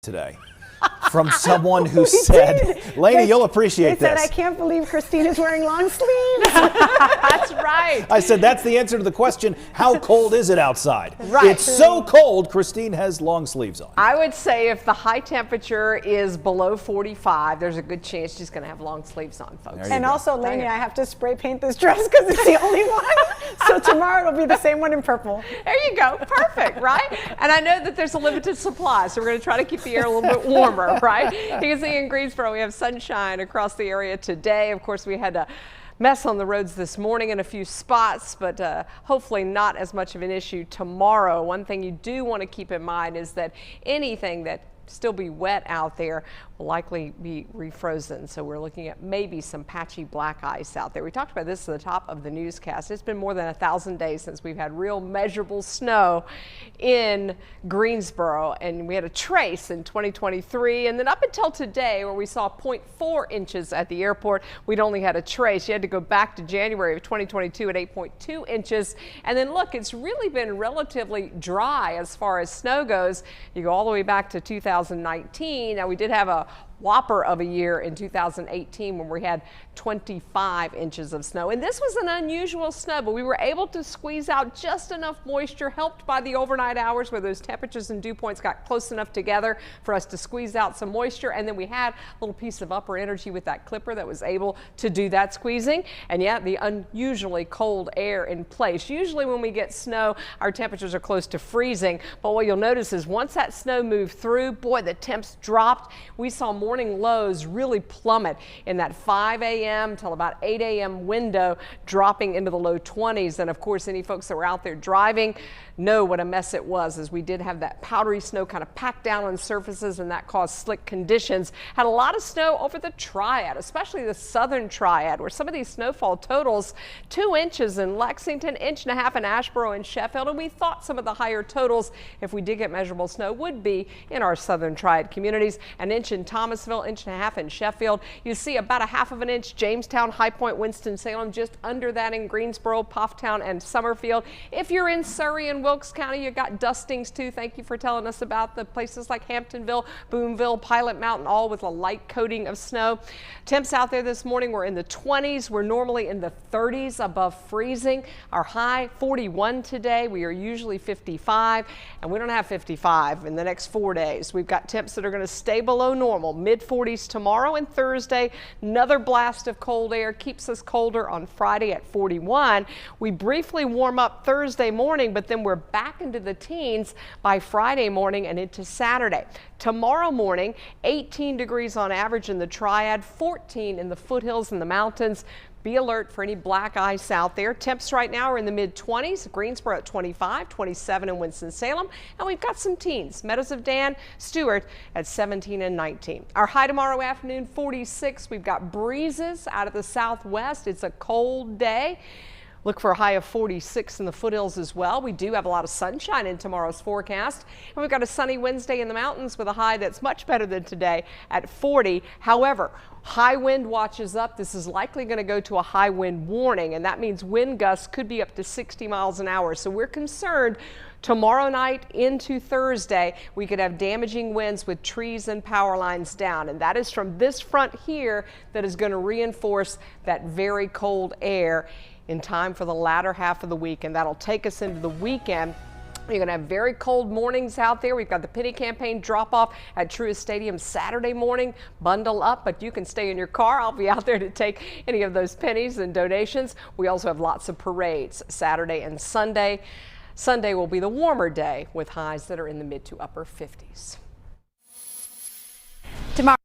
today from someone who said, Lainey, you'll appreciate they this. said, I can't believe Christine is wearing long sleeves. That's right. I said, that's the answer to the question, how cold is it outside? Right. It's so cold, Christine has long sleeves on. I would say if the high temperature is below 45, there's a good chance she's going to have long sleeves on, folks. And also, Lainey, I have to spray paint this dress because it's the only one. So tomorrow it'll be the same one in purple. There you go. Perfect, right? And I know that there's a limited supply, so we're going to try to keep the air a little bit warmer, right? You can see in Greensboro, we have sunshine across the area today. Of course, we had a mess on the roads this morning in a few spots, but hopefully not as much of an issue tomorrow. One thing you do want to keep in mind is that anything that still be wet out there will likely be refrozen. So we're looking at maybe some patchy black ice out there. We talked about this at the top of the newscast. It's been more than 1,000 days since we've had real measurable snow in Greensboro, and we had a trace in 2023, and then up until today where we saw 0.4 inches at the airport, we'd only had a trace. You had to go back to January of 2022 at 8.2 inches, and then look, it's really been relatively dry as far as snow goes. You go all the way back to 2019. Now, we did have a whopper of a year in 2018 when we had 25 inches of snow, and this was an unusual snow, but we were able to squeeze out just enough moisture, helped by the overnight hours where those temperatures and dew points got close enough together for us to squeeze out some moisture. And then we had a little piece of upper energy with that clipper that was able to do that squeezing, and yet the unusually cold air in place. Usually when we get snow, our temperatures are close to freezing, but what you'll notice is once that snow moved through, boy, the temps dropped. We saw morning lows really plummet in that 5 a.m. till about 8 a.m. window, dropping into the low 20s. And of course, any folks that were out there driving know what a mess it was, as we did have that powdery snow kind of packed down on surfaces, and that caused slick conditions. Had a lot of snow over the Triad, especially the southern Triad, where some of these snowfall totals 2 inches in Lexington, 1.5 inches in Asheboro and Sheffield, and we thought some of the higher totals, if we did get measurable snow, would be in our southern Triad communities. 1 inch in Thomasville, 1.5 inches in Sheffield. You see about 1/2 inch Jamestown, High Point, Winston-Salem, just under that in Greensboro, Pofftown, and Summerfield. If you're in Surrey and Wilkes County, you got dustings too. Thank you for telling us about the places like Hamptonville, Boonville, Pilot Mountain, all with a light coating of snow. Temps out there this morning were in the 20s. We're normally in the 30s above freezing. Our high 41 today. We are usually 55, and we don't have 55 in the next 4 days. We've got temps that are going to stay below normal, mid-40s tomorrow and Thursday. Another blast of cold air keeps us colder on Friday at 41. We briefly warm up Thursday morning, but then we're back into the teens by Friday morning and into Saturday. Tomorrow morning, 18 degrees on average in the Triad, 14 in the foothills and the mountains. Be alert for any black ice out there. Temps right now are in the mid-20s. Greensboro at 25, 27 in Winston-Salem. And we've got some teens. Meadows of Dan, Stewart at 17 and 19. Our high tomorrow afternoon, 46. We've got breezes out of the southwest. It's a cold day. Look for a high of 46 in the foothills as well. We do have a lot of sunshine in tomorrow's forecast. And we've got a sunny Wednesday in the mountains with a high that's much better than today at 40. However, high wind watches up. This is likely going to go to a high wind warning, and that means wind gusts could be up to 60 miles an hour. So we're concerned tomorrow night into Thursday, we could have damaging winds with trees and power lines down. And that is from this front here that is going to reinforce that very cold air in time for the latter half of the week, and that'll take us into the weekend. You're going to have very cold mornings out there. We've got the penny campaign drop off at Truist Stadium Saturday morning. Bundle up, but you can stay in your car. I'll be out there to take any of those pennies and donations. We also have lots of parades Saturday and Sunday. Sunday will be the warmer day with highs that are in the mid to upper 50s. Tomorrow.